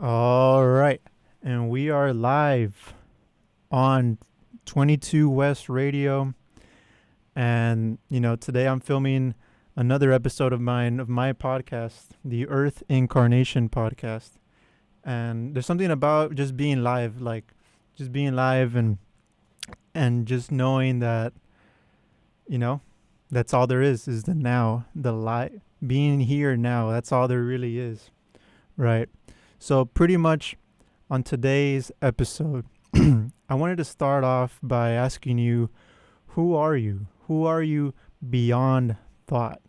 All right. And we are live on 22 West Radio. And, today I'm filming another episode of my podcast, the Earth Incarnation podcast. And there's something about just being live, like just being live and just knowing that, you know, that's all there is the now, the live, being here now. That's all there really is. Right. So pretty much on today's episode, I wanted to start off by asking you, who are you? Who are you beyond thought?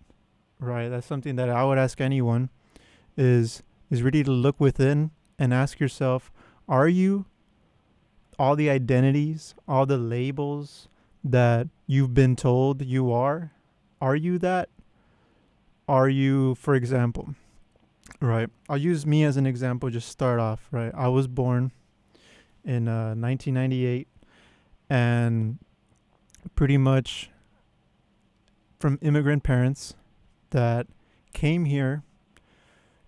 Right? That's something that I would ask anyone is really to look within and ask yourself, are you all the identities, all the labels that you've been told you are? Are you that? Are you, for example, right? I'll use me as an example, just start off, right? I was born in 1998 and pretty much from immigrant parents that came here,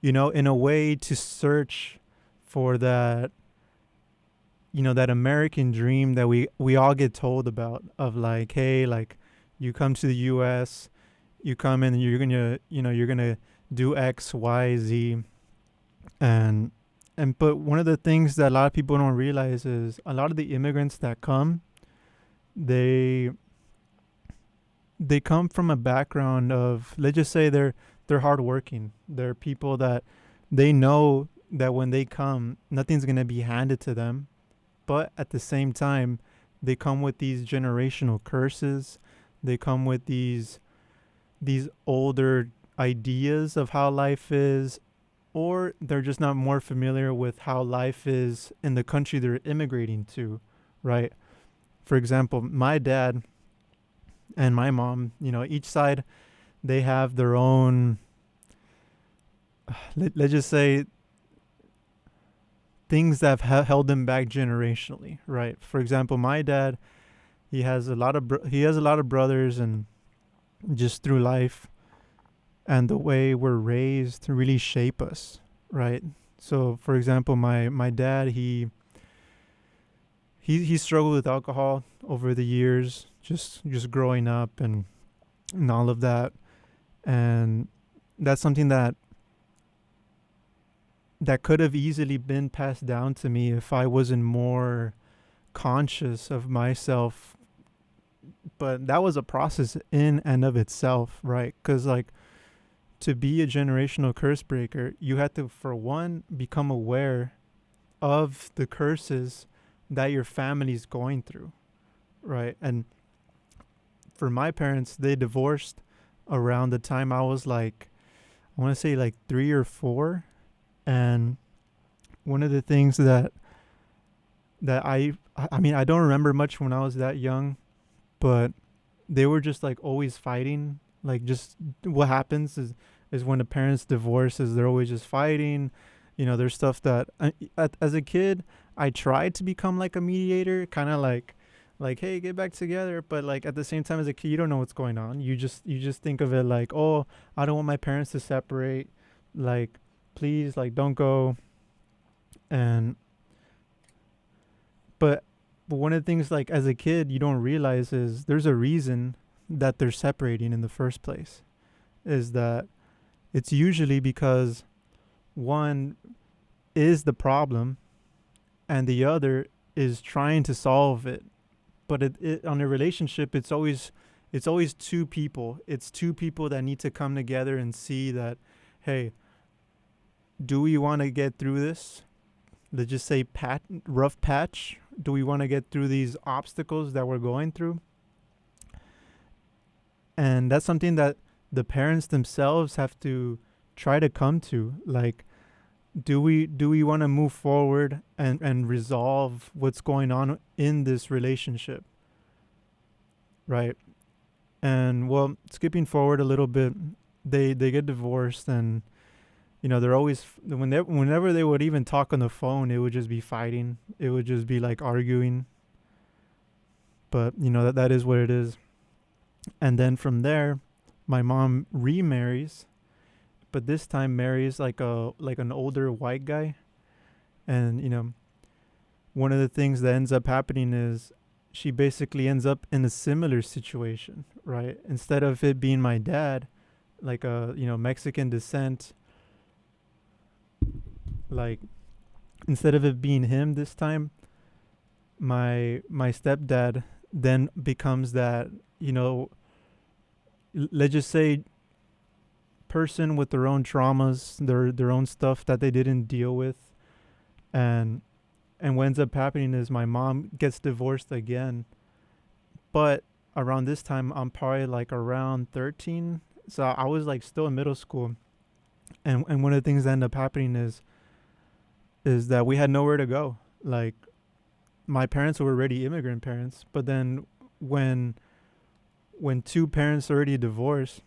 in a way to search for that, that American dream that we all get told about of like, hey, like you come to the US, you come in and you're gonna do X, Y, Z. And but one of the things that a lot of people don't realize is a lot of the immigrants that come, they come from a background of, let's just say they're hardworking. They're people that they know that when they come, nothing's gonna be handed to them. But at the same time, they come with these generational curses. They come with these older ideas of how life is, or they're just not more familiar with how life is in the country they're immigrating to, right? For example, my dad and my mom, each side, they have their own, let's just say, things that have held them back generationally, right? For example, my dad, he has a lot of brothers, and just through life and the way we're raised to really shape us, right? So, for example, my dad, he struggled with alcohol over the years, just growing up and all of that, and that's something that could have easily been passed down to me if I wasn't more conscious of myself. But that was a process in and of itself, right? Because like, to be a generational curse breaker, you had to, for one, become aware of the curses that your family's going through, right? And for my parents, they divorced around the time I was like, I want to say like 3 or 4. And one of the things that I mean, I don't remember much when I was that young, but they were just like always fighting. Like, just what happens is when the parents divorce, is they're always just fighting. There's stuff that as a kid, I tried to become like a mediator, kind of like hey, get back together. But like at the same time, as a kid, you don't know what's going on. You just think of it like, oh, I don't want my parents to separate. Like, please, like, don't go. And but one of the things, like, as a kid, you don't realize is there's a reason that they're separating in the first place. Is that it's usually because one is the problem and the other is trying to solve it. But it on a relationship, it's always two people. It's two people that need to come together and see that, hey, do we want to get through this? Let's just say rough patch. Do we want to get through these obstacles that we're going through? And that's something that the parents themselves have to try to come to. Like, do we want to move forward and resolve what's going on in this relationship? Right. And well, skipping forward a little bit, they get divorced, and they're always, whenever they would even talk on the phone, it would just be fighting. It would just be like arguing. But that is what it is. And then from there, my mom remarries, but this time marries like an older white guy, And one of the things that ends up happening is she basically ends up in a similar situation, right? Instead of it being my dad, like a Mexican descent, like instead of it being him this time, my stepdad then becomes that, let's just say, person with their own traumas, their own stuff that they didn't deal with. And what ends up happening is my mom gets divorced again. But around this time, I'm probably like around 13. So I was like still in middle school. And one of the things that end up happening is that we had nowhere to go. Like, my parents were already immigrant parents, but then when two parents already divorced,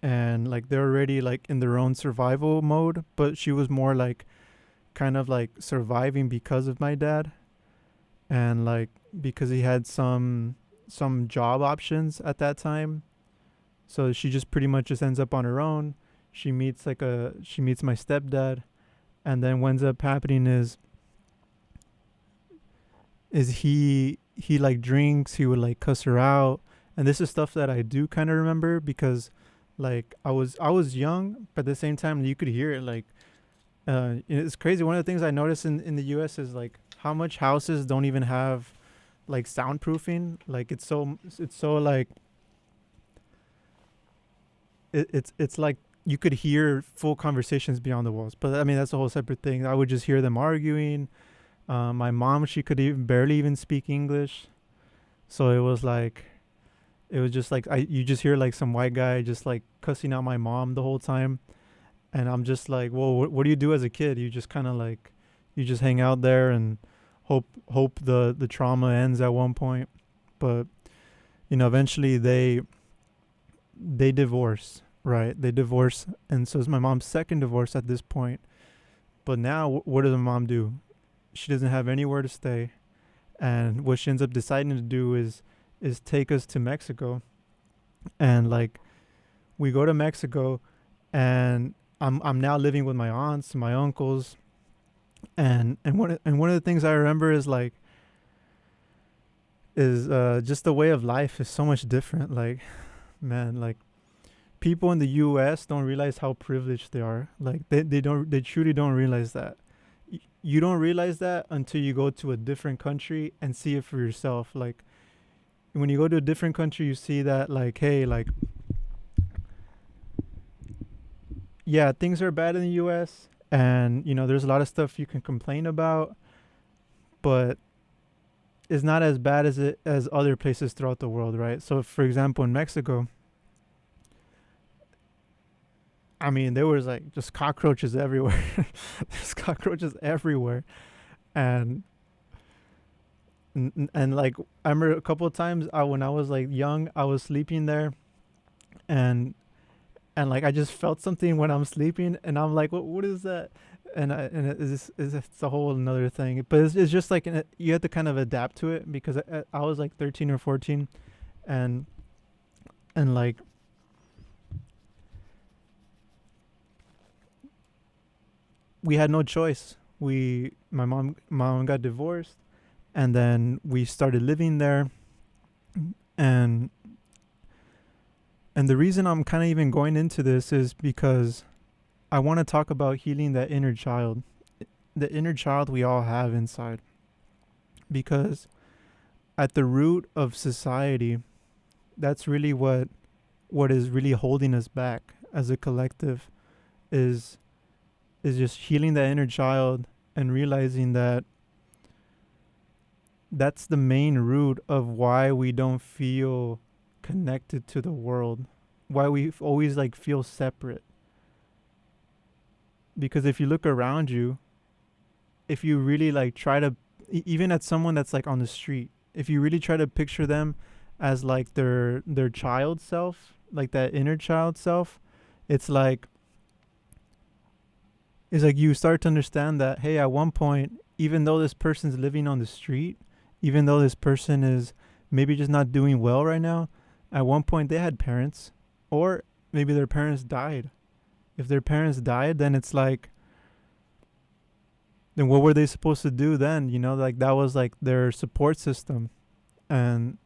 and like they're already like in their own survival mode, but she was more like kind of like surviving because of my dad, and like because he had some job options at that time. So she just pretty much just ends up on her own. She meets my stepdad, and then what ends up happening is he like drinks, he would like cuss her out. And this is stuff that I do kind of remember, because like I was young, but at the same time you could hear it. Like it's crazy. One of the things I noticed in the US is like how much houses don't even have like soundproofing. Like it's so like it's like you could hear full conversations beyond the walls. But I mean, that's a whole separate thing. I would just hear them arguing. My mom, she could barely even speak English. So it was just like you just hear like some white guy just like cussing out my mom the whole time. And I'm just like, well, what do you do as a kid? You just kind of like, you just hang out there and hope the trauma ends at one point. But, eventually they divorce, right? They divorce. And so it's my mom's second divorce at this point. But now what does my mom do? She doesn't have anywhere to stay. And what she ends up deciding to do is take us to Mexico. And like, we go to Mexico, and I'm now living with my aunts, my uncles, and one of the things I remember is just the way of life is so much different. Like, man, like people in the U.S. don't realize how privileged they are. Like they truly don't realize that. You don't realize that until you go to a different country and see it for yourself. Like, when you go to a different country, you see that, like, hey, like, yeah, things are bad in the U.S. and there's a lot of stuff you can complain about, but it's not as bad as other places throughout the world, right? So, for example, in Mexico, I mean, there was like just cockroaches everywhere. There's cockroaches everywhere, and like I remember a couple of times when I was like young, I was sleeping there, and like I just felt something when I'm sleeping, and I'm like, what is that? And it's a whole another thing. But it's just like you have to kind of adapt to it, because I was like 13 or 14, and like we had no choice. My mom got divorced, and then we started living there, and the reason I'm kind of even going into this is because I want to talk about healing that inner child, the inner child we all have inside. Because at the root of society, that's really what is really holding us back as a collective, is just healing that inner child and realizing that that's the main root of why we don't feel connected to the world, why we always like feel separate. Because if you look around you, if you really like try to, even at someone that's like on the street, if you really try to picture them as like their child self, like that inner child self, it's like you start to understand that, hey, at one point, even though this person's living on the street, even though this person is maybe just not doing well right now, at one point they had parents, or maybe their parents died. If their parents died, then it's like then what were they supposed to do then? You know, like that was like their support system. And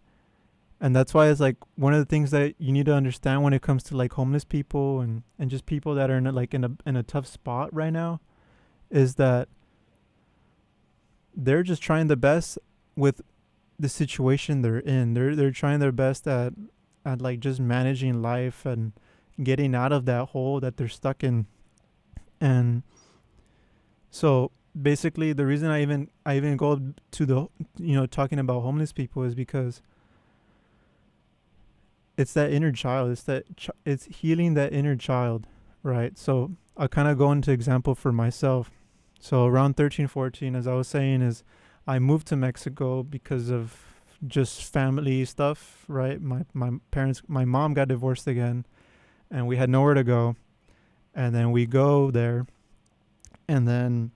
that's why it's like one of the things that you need to understand when it comes to like homeless people and just people that are in a tough spot right now is that they're just trying the best with the situation they're in. They're trying their best at like just managing life and getting out of that hole that they're stuck in. And so basically the reason I even go to the, you know, talking about homeless people is because it's that inner child. It's healing that inner child, right? So I'll kind of go into example for myself. So around 13, 14, as I was saying, is I moved to Mexico because of just family stuff, right? My mom got divorced again, and we had nowhere to go. And then we go there, and then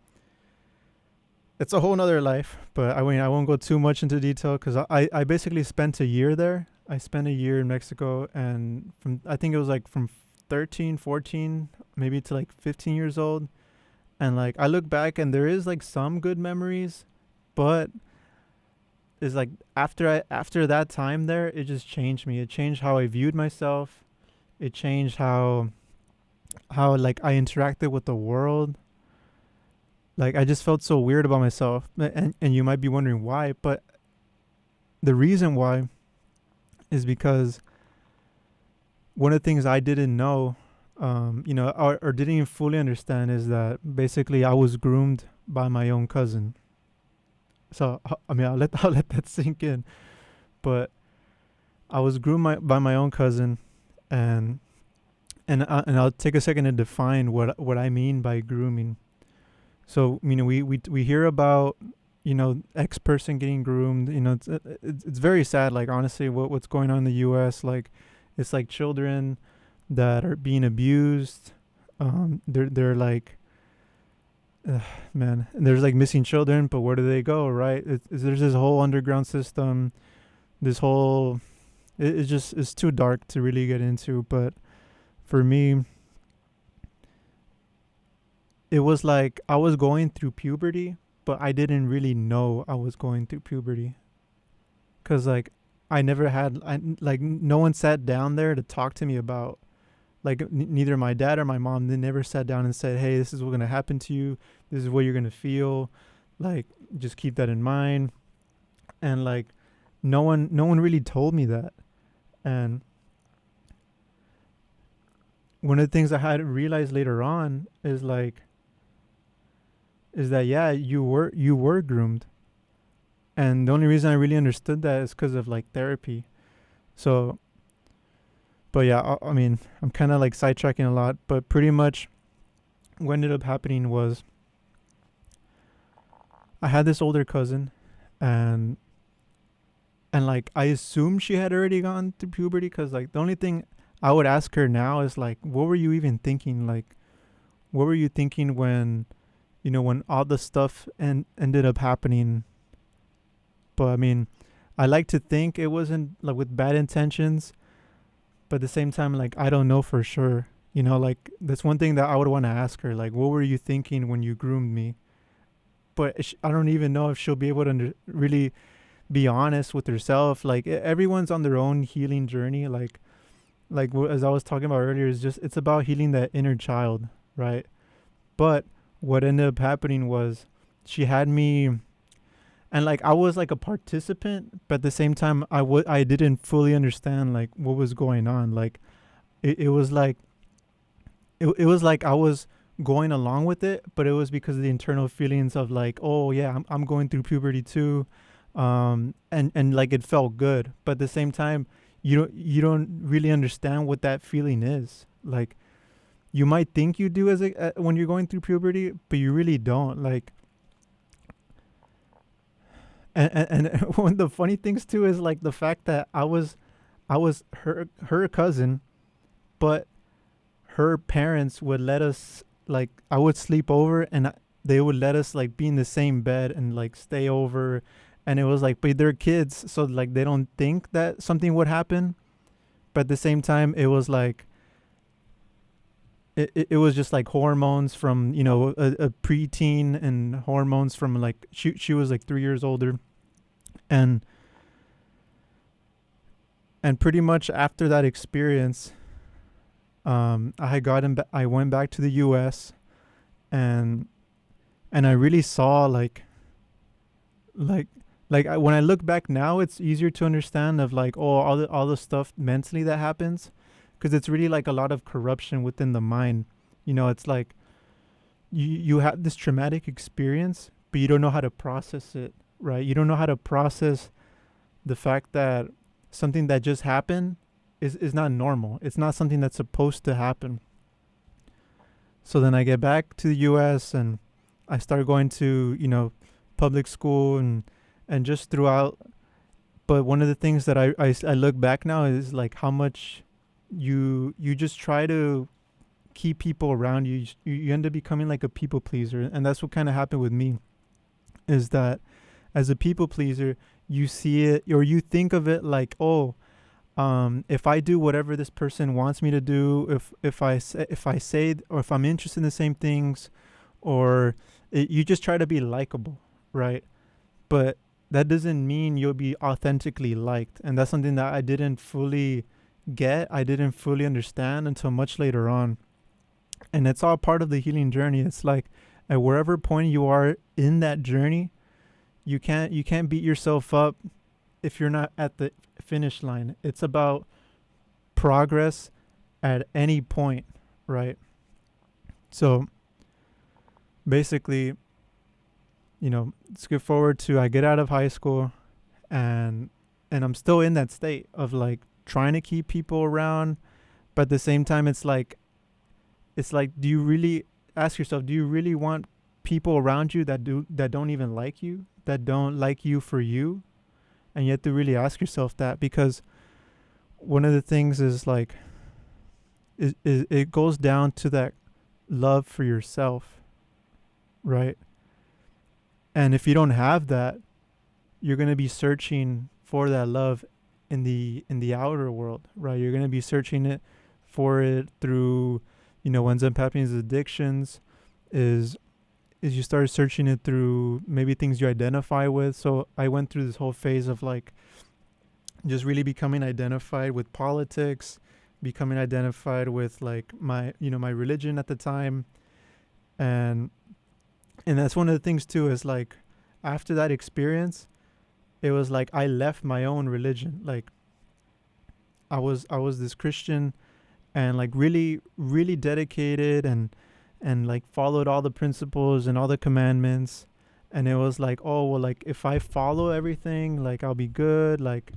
it's a whole nother life. But I mean, I won't go too much into detail because I basically spent a year there. I spent a year in Mexico, and I think it was like from 13, 14, maybe to like 15 years old. And like I look back and there is like some good memories, but it's like after that time there, it just changed me. It changed how I viewed myself. It changed how like I interacted with the world. Like I just felt so weird about myself. And you might be wondering why, but the reason why is because one of the things I didn't know, or didn't even fully understand is that basically I was groomed by my own cousin. So I mean, I'll let that sink in. But I was groomed by my own cousin, and I'll take a second to define what I mean by grooming. So you know, we hear about, you know, X person getting groomed. You know, it's very sad. Like honestly, what's going on in the U.S. Like, it's like children that are being abused. They're like, man, there's like missing children, but where do they go? Right? There's this whole underground system. This whole, it's too dark to really get into. But for me, it was like I was going through puberty, but I didn't really know I was going through puberty. Cause like no one sat down there to talk to me about, like neither my dad or my mom, they never sat down and said, hey, this is what's going to happen to you. This is what you're going to feel. Like, just keep that in mind. And like, no one really told me that. And one of the things I had to realize later on is that, yeah, you were groomed. And the only reason I really understood that is because of like therapy. So, but yeah, I mean, I'm kind of like sidetracking a lot, but pretty much what ended up happening was I had this older cousin, and like I assumed she had already gone through puberty, because like the only thing I would ask her now is like, what were you even thinking? Like, what were you thinking when, you know, when all the stuff ended up happening? But I mean, I like to think it wasn't like with bad intentions, but at the same time, like, I don't know for sure. You know, like, that's one thing that I would want to ask her. Like, what were you thinking when you groomed me? But I don't even know if she'll be able to really be honest with herself. Like, everyone's on their own healing journey. Like as I was talking about earlier, it's about healing that inner child, right? But what ended up happening was she had me, and like I was like a participant, but at the same time I didn't fully understand like what was going on. Like it was like it was like I was going along with it, but it was because of the internal feelings of like, oh yeah, I'm going through puberty too, and like it felt good, but at the same time you don't really understand what that feeling is. Like, you might think you do when you're going through puberty, but you really don't. Like, and one of the funny things too is like the fact that I was her cousin, but her parents would let us, like, I would sleep over, and they would let us like be in the same bed and like stay over, and it was like, but they're kids, so like they don't think that something would happen, but at the same time it was like it was just like hormones from, a preteen, and hormones from, like, she was like 3 years older. And pretty much after that experience, I went back to the US, and I really saw, like when I look back now, it's easier to understand of, like, all the stuff mentally that happens, because it's really like a lot of corruption within the mind. It's like you have this traumatic experience, but you don't know how to process it, right? You don't know how to process the fact that something that just happened is not normal. It's not something that's supposed to happen. So then I get back to the US, and I start going to, public school, and just throughout. But one of the things that I look back now is, like, how much you just try to keep people around you. You end up becoming like a people pleaser. And that's what kind of happened with me, is that as a people pleaser, you see it, or you think of it like, if I do whatever this person wants me to do, if I say, or if I'm interested in the same things, or you just try to be likable, right? But that doesn't mean you'll be authentically liked. And that's something that I didn't fully understand until much later on. And it's all part of the healing journey. It's like, at wherever point you are in that journey, you can't beat yourself up if you're not at the finish line. It's about progress at any point, right? So basically, skip forward to, I get out of high school, and I'm still in that state of, like, trying to keep people around, but at the same time, it's like, do you really ask yourself, do you really want people around you that don't even like you, that don't like you for you? And you have to really ask yourself that, because one of the things is, like, it goes down to that love for yourself, right? And if you don't have that, you're going to be searching for that love in the outer world, right? You're going to be searching for it through, what ends up happening is addictions, is you start searching it through maybe things you identify with. So I went through this whole phase of, like, just really becoming identified with politics, becoming identified with, like, my religion at the time. And that's one of the things too, is, like, after that experience, it was like I left my own religion. Like, I was this Christian, and, like, really, really dedicated, and like followed all the principles and all the commandments. And it was like, oh, well, like, if I follow everything, like, I'll be good. Like,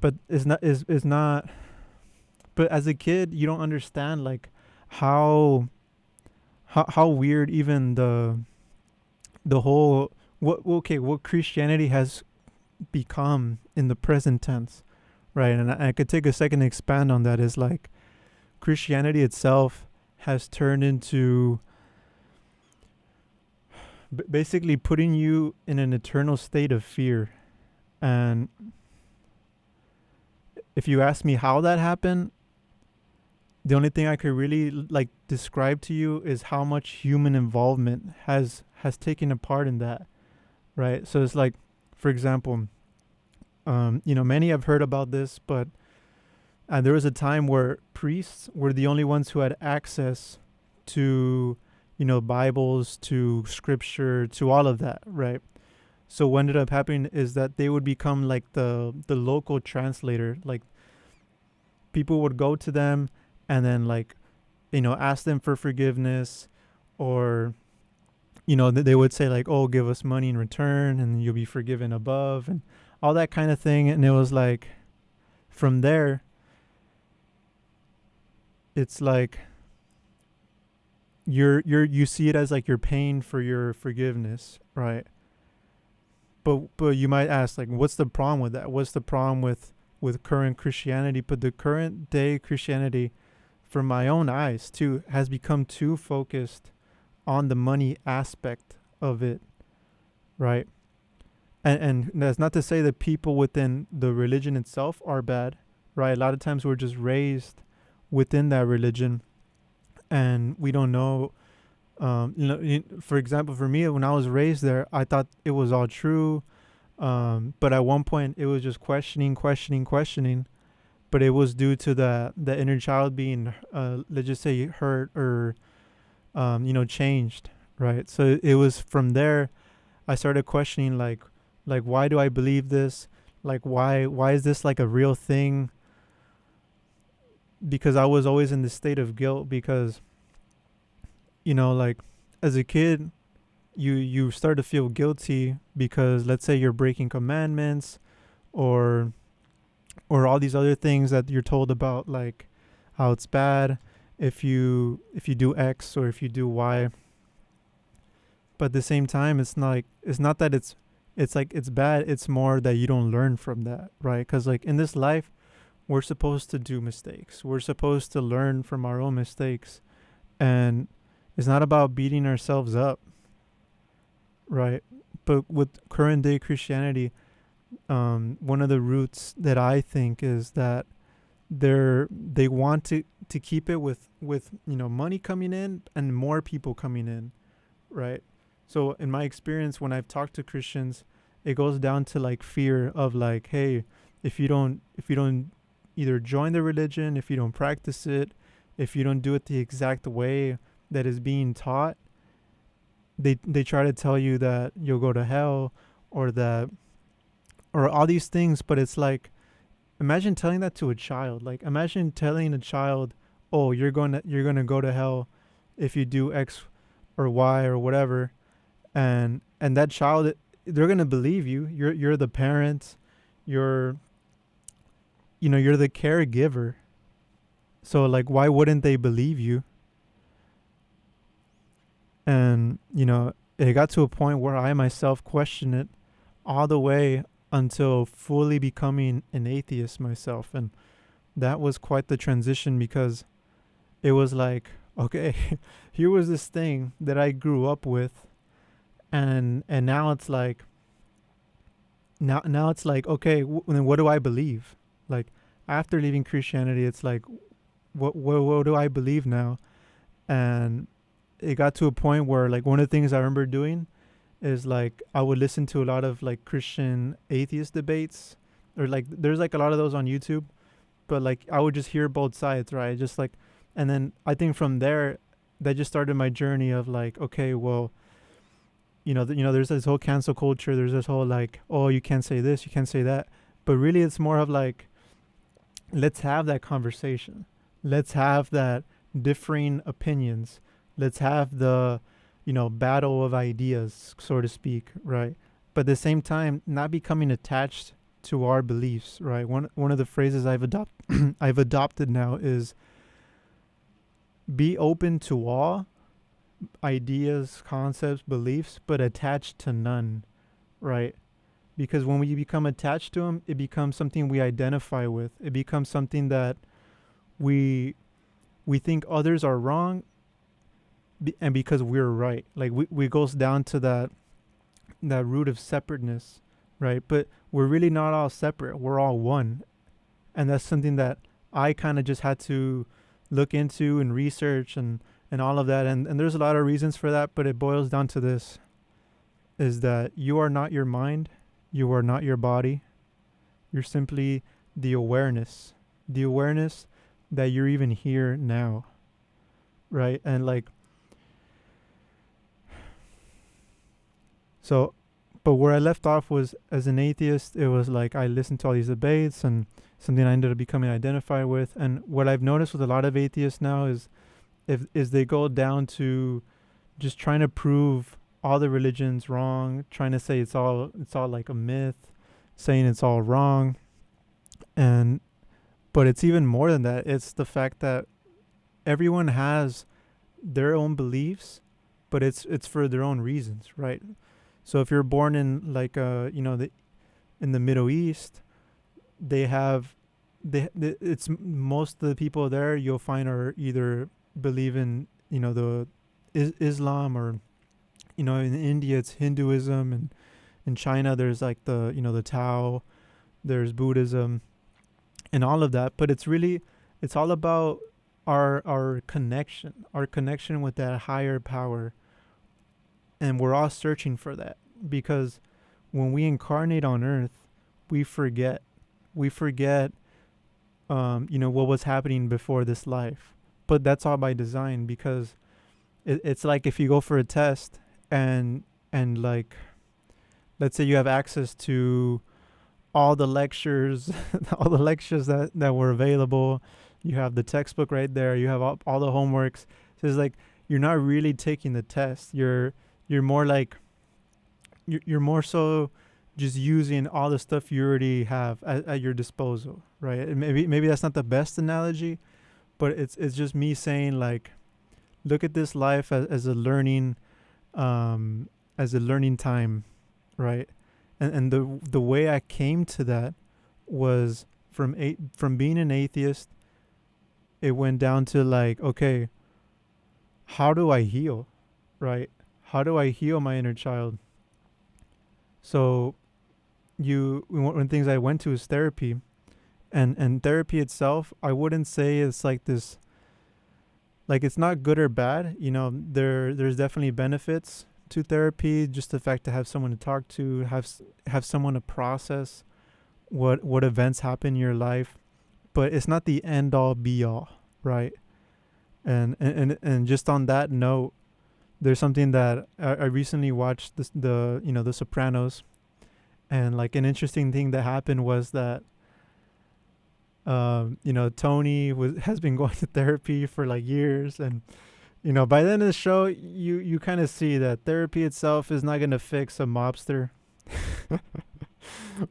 but it's not. But as a kid, you don't understand, like, how weird even the whole what Christianity has become in the present tense, right? And I could take a second to expand on that. Is, like, Christianity itself has turned into basically putting you in an eternal state of fear. And if you ask me how that happened, the only thing I could really, like, describe to you is how much human involvement has taken a part in that, right? So it's like, for example, many have heard about this, but there was a time where priests were the only ones who had access to, Bibles, to scripture, to all of that, right? So what ended up happening is that they would become, like, the local translator. Like, people would go to them and then, like, ask them for forgiveness, or, they would say, like, oh, give us money in return and you'll be forgiven above, and all that kind of thing. And it was like, from there, it's like you see it as, like, you're paying for your forgiveness, right? But you might ask, like, what's the problem with that? What's the problem with current Christianity? But the current day Christianity, from my own eyes too, has become too focused on the money aspect of it, right? And that's not to say that people within the religion itself are bad, right? A lot of times we're just raised within that religion, and we don't know. For example, for me, when I was raised there, I thought it was all true. But at one point, it was just questioning. But it was due to the inner child being, let's just say, hurt or, changed, right? So it was from there I started questioning, like why do I believe this? Like why is this like a real thing? Because I was always in this state of guilt because, like as a kid, you start to feel guilty because, let's say, you're breaking commandments or all these other things that you're told about, like how it's bad if you do X or if you do Y. But at the same time, it's not that it's like it's bad. It's more that you don't learn from that, right? Because like in this life, we're supposed to do mistakes. We're supposed to learn from our own mistakes, and it's not about beating ourselves up, right? But with current day Christianity, one of the roots that I think is that they want to keep it with money coming in and more people coming in, right? So in my experience, when I've talked to Christians, it goes down to like fear of like, hey, if you don't either join the religion, if you don't practice it, if you don't do it the exact way that is being taught, they try to tell you that you'll go to hell or all these things. But it's like, imagine telling that to a child. Like imagine telling a child, oh, you're gonna go to hell if you do X or Y or whatever, and that child, they're gonna believe you. You're the parent, you're the caregiver. So like, why wouldn't they believe you? And it got to a point where I myself questioned it all the way until fully becoming an atheist myself. And that was quite the transition, because it was like, okay, here was this thing that I grew up with, and now it's like, now it's like, okay, then what do I believe? Like after leaving Christianity, it's like, what do I believe now? And it got to a point where, like, one of the things I remember doing is like I would listen to a lot of like Christian atheist debates, or like there's like a lot of those on YouTube, but like I would just hear both sides, right? Just like, and then I think from there that just started my journey of like, okay, well, there's this whole cancel culture, there's this whole like, oh, you can't say this, you can't say that, but really it's more of like, let's have that conversation, let's have that differing opinions, let's have the battle of ideas, so to speak, right? But at the same time, not becoming attached to our beliefs, right? One of the phrases I've adopted now is be open to all ideas, concepts, beliefs, but attached to none, right? Because when we become attached to them, it becomes something we identify with. It becomes something that we think others are wrong, and because we're right. Like we goes down to that root of separateness, right? But we're really not all separate. We're all one. And that's something that I kind of just had to look into and research and all of that. And there's a lot of reasons for that, but it boils down to this, is that you are not your mind. You are not your body. You're simply the awareness that you're even here now, right? And like, so, but where I left off was, as an atheist, it was like I listened to all these debates and something I ended up becoming identified with. And what I've noticed with a lot of atheists now is they go down to just trying to prove all the religions wrong, trying to say it's all like a myth, saying it's all wrong. But it's even more than that. It's the fact that everyone has their own beliefs, but it's for their own reasons, right? So if you're born in like in the Middle East, it's most of the people there you'll find are either believe in the Islam, or in India it's Hinduism, and in China there's like the Tao, there's Buddhism and all of that. But it's all about our connection with that higher power, and we're all searching for that, because when we incarnate on earth, we forget. We forget, what was happening before this life. But that's all by design, because it's like if you go for a test, and like, let's say you have access to all the lectures, all the lectures that were available. You have the textbook right there. You have all the homeworks. So it's like you're not really taking the test. You're more like you're more so just using all the stuff you already have at your disposal, right? And maybe that's not the best analogy, but it's just me saying, like, look at this life as a learning, time, right? And the way I came to that was from being an atheist. It went down to, like, okay, how do I heal, right? How do I heal my inner child? So one things I went to is therapy, and therapy itself, I wouldn't say it's like this, like, it's not good or bad. There's definitely benefits to therapy, just the fact to have someone to talk to, have someone to process what events happen in your life, but it's not the end all be all, right? And just on that note, there's something that I recently watched, the Sopranos, and, like, an interesting thing that happened was that Tony has been going to therapy for, like, years, and by the end of the show, you kind of see that therapy itself is not going to fix a mobster.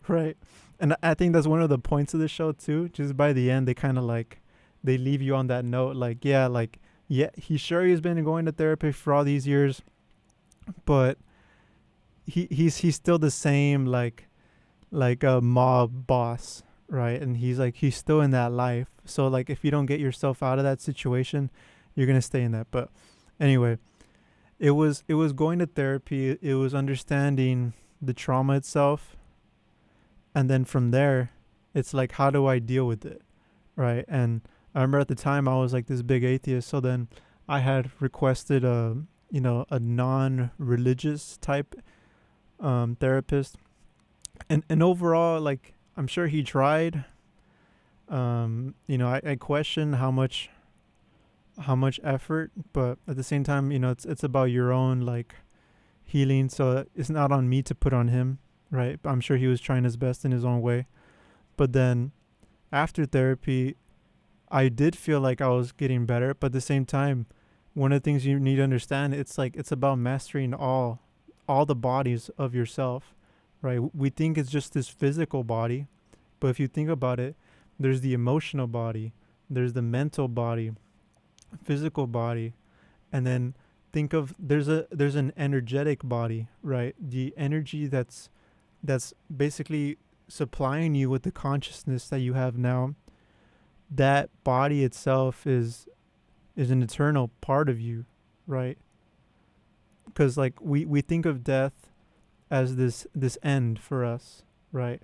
Right? And I think that's one of the points of the show too. Just by the end, they kind of, like, they leave you on that note, like, yeah, he's been going to therapy for all these years, but he's still the same, like a mob boss, right? And he's still in that life. So, like, if you don't get yourself out of that situation, you're gonna stay in that. But anyway, it was going to therapy. It was understanding the trauma itself, and then from there, it's like, how do I deal with it, right? And I remember at the time I was, like, this big atheist. So then I had requested a non-religious type therapist, and overall, like, I'm sure he tried. I question how much effort, but at the same time, it's about your own, like, healing. So it's not on me to put on him, right? I'm sure he was trying his best in his own way. But then after therapy, I did feel like I was getting better. But at the same time, one of the things you need to understand, it's like, it's about mastering all the bodies of yourself, right? We think it's just this physical body, but if you think about it, there's the emotional body, there's the mental body, physical body, and then think of there's an energetic body, right? The energy that's basically supplying you with the consciousness that you have now. That body itself is an eternal part of you, right? Because, like, we think of death as this end for us, right?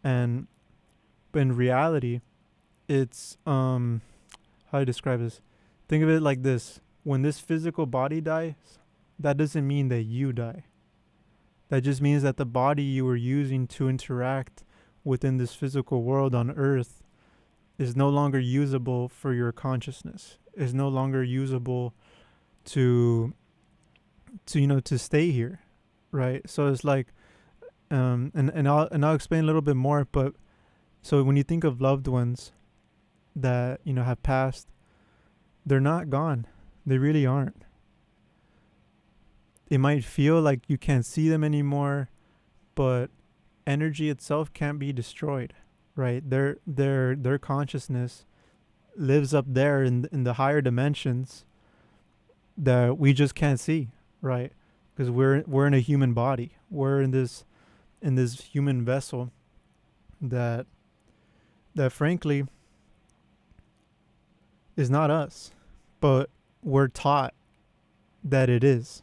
But in reality, it's how do I describe this? Think of it like this: when this physical body dies, that doesn't mean that you die. That just means that the body you were using to interact within this physical world on Earth is no longer usable for your consciousness. Is no longer usable to stay here, right? So it's like, and I'll explain a little bit more. But so when you think of loved ones that have passed, they're not gone. They really aren't. It might feel like you can't see them anymore, but energy itself can't be destroyed, right? Their consciousness lives up there in the higher dimensions that we just can't see, right? Because we're in a human body. We're in this human vessel that frankly is not us, but we're taught that it is.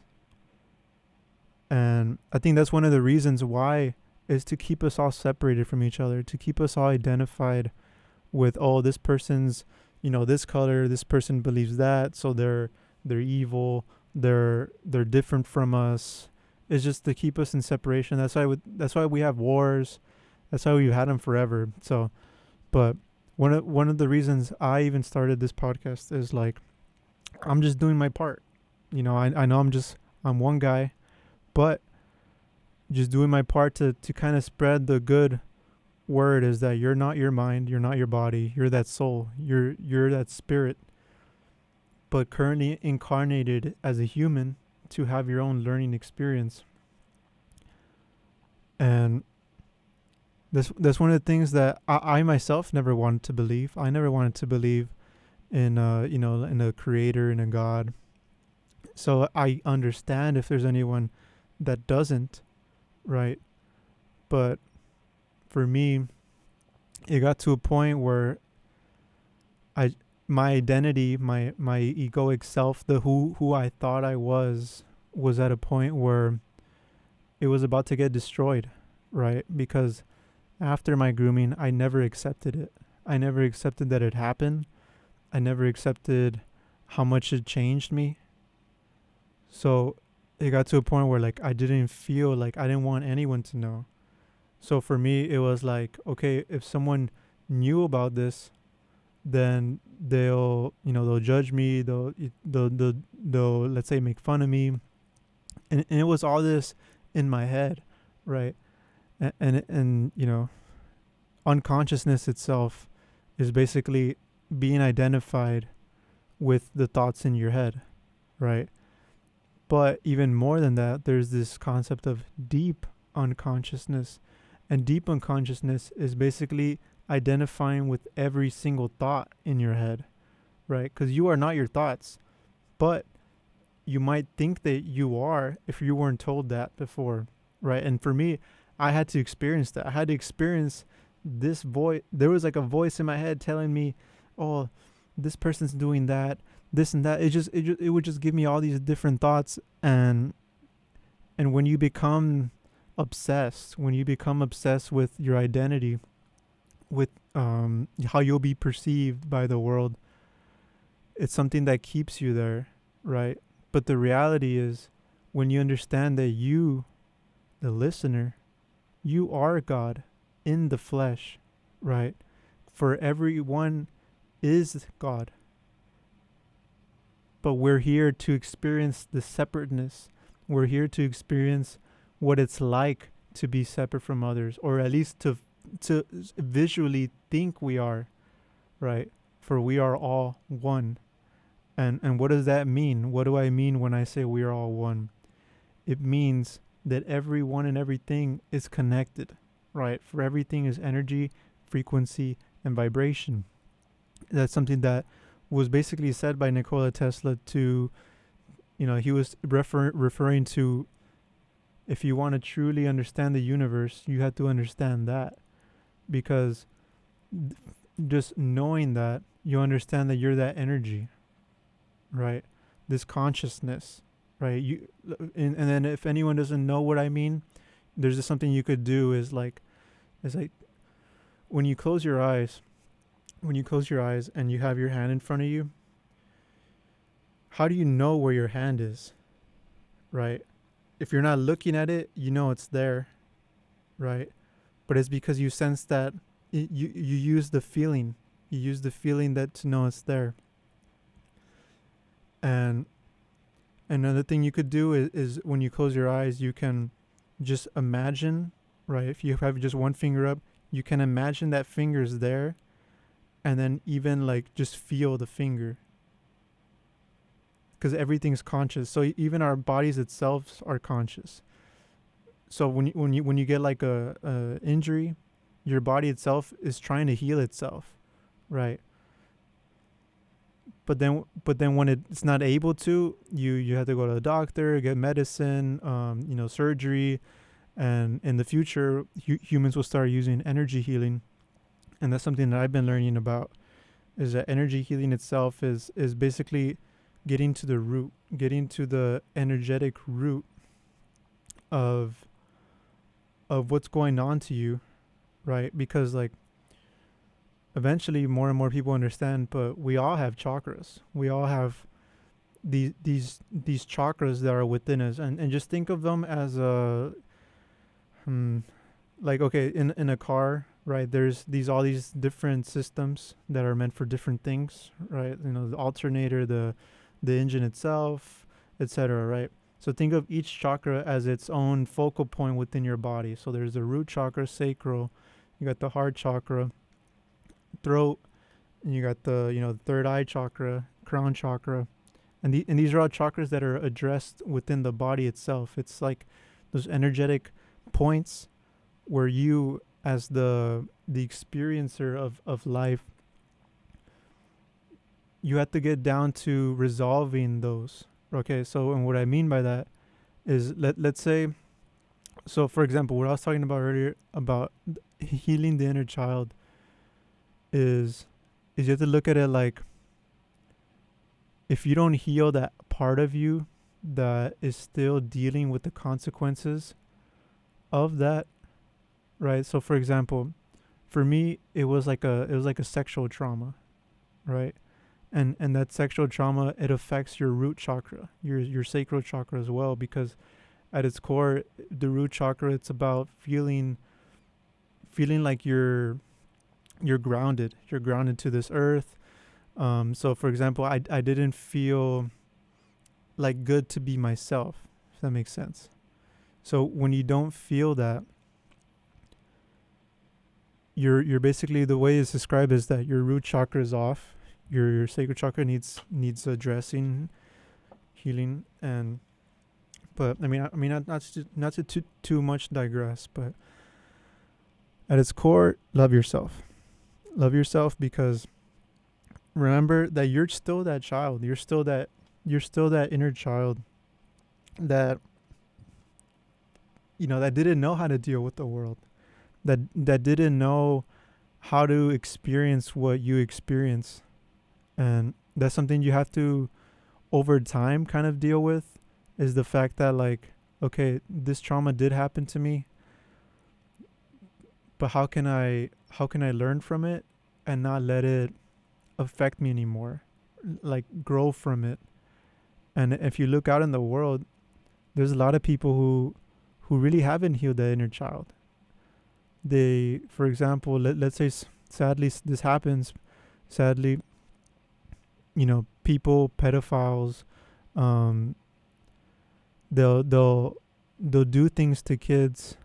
And I think that's one of the reasons why, is to keep us all separated from each other, to keep us all identified with, oh, this person's this color, this person believes that, so they're evil, they're different from us. It's just to keep us in separation. That's why we have wars. That's why we've had them forever. So, but one of the reasons I even started this podcast is like, I'm just doing my part. I know I'm one guy, but just doing my part to kind of spread the good word is that you're not your mind, you're not your body, you're that soul, you're that spirit, but currently incarnated as a human to have your own learning experience. And that's one of the things that I myself never wanted to believe. I never wanted to believe in in a creator, in a God. So I understand if there's anyone that doesn't, right? But for me, it got to a point where my identity, my egoic self, the who I thought I was at a point where it was about to get destroyed, right? Because after my grooming, I never accepted it. I never accepted that it happened. I never accepted how much it changed me. So it got to a point where like I didn't feel like I didn't want anyone to know. So for me, it was like, okay, if someone knew about this, then they'll judge me. They'll let's say make fun of me, and it was all this in my head, right? And unconsciousness itself is basically being identified with the thoughts in your head, right? But even more than that, there's this concept of deep unconsciousness. And deep unconsciousness is basically identifying with every single thought in your head, right? Because you are not your thoughts, but you might think that you are if you weren't told that before, right? And for me, I had to experience that. I had to experience this voice. There was like a voice in my head telling me, oh, this person's doing that, this and that. It would just give me all these different thoughts. And when you become obsessed with your identity, with how you'll be perceived by the world, it's something that keeps you there, right? But the reality is, when you understand that you, the listener, you are God in the flesh, right? For everyone is God. But we're here to experience the separateness. We're here to experience what it's like to be separate from others, or at least to visually think we are, right? For we are all one. And what does that mean? What do I mean when I say we are all one? It means that everyone and everything is connected, right? For everything is energy, frequency, and vibration. That's something that was basically said by Nikola Tesla to, he was referring to, if you want to truly understand the universe, you have to understand that. Because just knowing that, you understand that you're that energy, right? This consciousness, right? And then if anyone doesn't know what I mean, there's just something you could do is like when you close your eyes and you have your hand in front of you, how do you know where your hand is, right? If you're not looking at it, you know it's there, right? But it's because you sense that you use the feeling. You use the feeling that to know it's there. And another thing you could do is when you close your eyes, you can just imagine, right? If you have just one finger up, you can imagine that finger's there, and then even like just feel the finger. Because everything's conscious. So even our bodies itself are conscious. So when you get like a injury, your body itself is trying to heal itself, right? But then when it's not able to, you have to go to the doctor, get medicine, surgery, and in the future humans will start using energy healing, and that's something that I've been learning about. Is that energy healing itself is basically getting to the root, getting to the energetic root of what's going on to you, right? Because like eventually more and more people understand, but we all have chakras. We all have these chakras that are within us, and just think of them as a like, okay, in a car, right? There's all these different systems that are meant for different things, right? You know, the alternator, the engine itself, etc., right? So think of each chakra as its own focal point within your body. So there's the root chakra, sacral, you got the heart chakra, throat, and you got the, you know, the third eye chakra, crown chakra. And these are all chakras that are addressed within the body itself. It's like those energetic points where you, as the experiencer of life, you have to get down to resolving those. Okay, so, and what I mean by that is, let's say, so for example, what I was talking about earlier about healing the inner child is you have to look at it like, if you don't heal that part of you that is still dealing with the consequences of that, right? So for example, for me, it was like a sexual trauma, right? And that sexual trauma, it affects your root chakra, your sacral chakra as well, because at its core, the root chakra, it's about feeling like you're grounded. You're grounded to this earth. So for example, I didn't feel like good to be myself, if that makes sense. So when you don't feel that, you're basically, the way it's described is that your root chakra is off, your sacral chakra needs addressing, healing, and but I mean not to too much digress, but at its core, love yourself. Love yourself, because remember that you're still that child. You're still that inner child that, you know, that didn't know how to deal with the world, that didn't know how to experience what you experience. And that's something you have to, over time, kind of deal with, is the fact that, like, okay, this trauma did happen to me, but how can I learn from it and not let it affect me anymore, like grow from it. And if you look out in the world, there's a lot of people who really haven't healed their inner child. They, for example, let's say sadly this happens, sadly, you know, people, pedophiles, they'll do things to kids,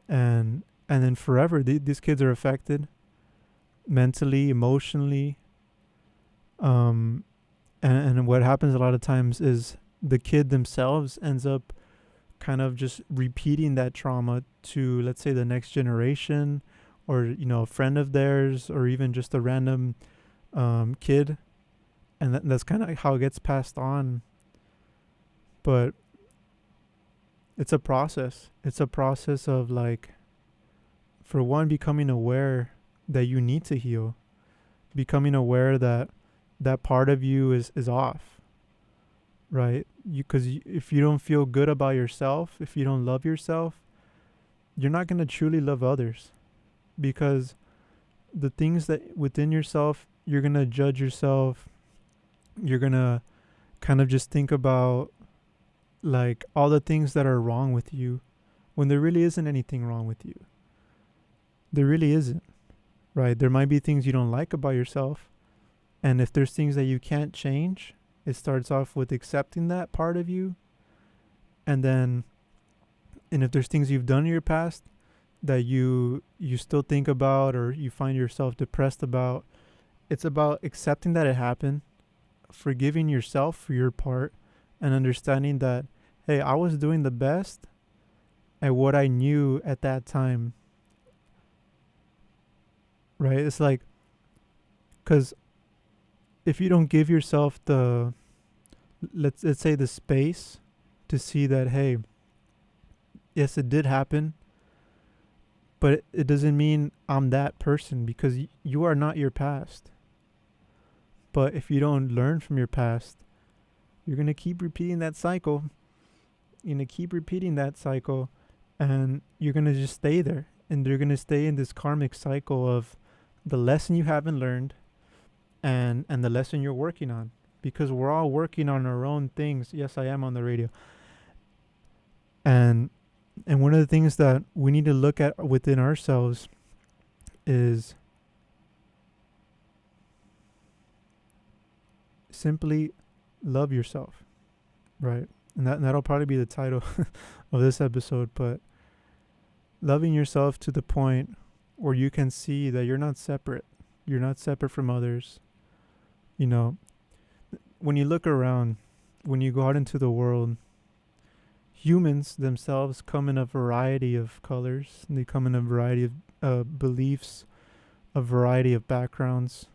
and then forever these kids are affected mentally, emotionally, and what happens a lot of times is the kid themselves ends up kind of just repeating that trauma to, let's say, the next generation, or, you know, a friend of theirs, or even just a random kid, and that's kind of how it gets passed on. But it's a process. It's a process of, like, for one, becoming aware that you need to heal, becoming aware that that part of you is off, right? Because if you don't feel good about yourself, if you don't love yourself, you're not going to truly love others, because the things that within yourself, you're going to judge yourself. You're going to kind of just think about, like, all the things that are wrong with you, when there really isn't anything wrong with you. There really isn't, right? There might be things you don't like about yourself. And if there's things that you can't change, it starts off with accepting that part of you. And if there's things you've done in your past that you still think about, or you find yourself depressed about, it's about accepting that it happened, forgiving yourself for your part, and understanding that, hey, I was doing the best at what I knew at that time. Right? It's like, because if you don't give yourself the, let's say, the space to see that, hey, yes, it did happen, but it doesn't mean I'm that person, because you are not your past. But if you don't learn from your past, you're going to keep repeating that cycle. You're going to keep repeating that cycle, and you're going to just stay there. And you're going to stay in this karmic cycle of the lesson you haven't learned, and the lesson you're working on, because we're all working on our own things. Yes, I am on the radio. And one of the things that we need to look at within ourselves is simply love yourself, right? And that'll probably be the title of this episode. But loving yourself to the point where you can see that you're not separate. You're not separate from others. You know, when you look around, when you go out into the world, humans themselves come in a variety of colors. They come in a variety of beliefs, a variety of backgrounds.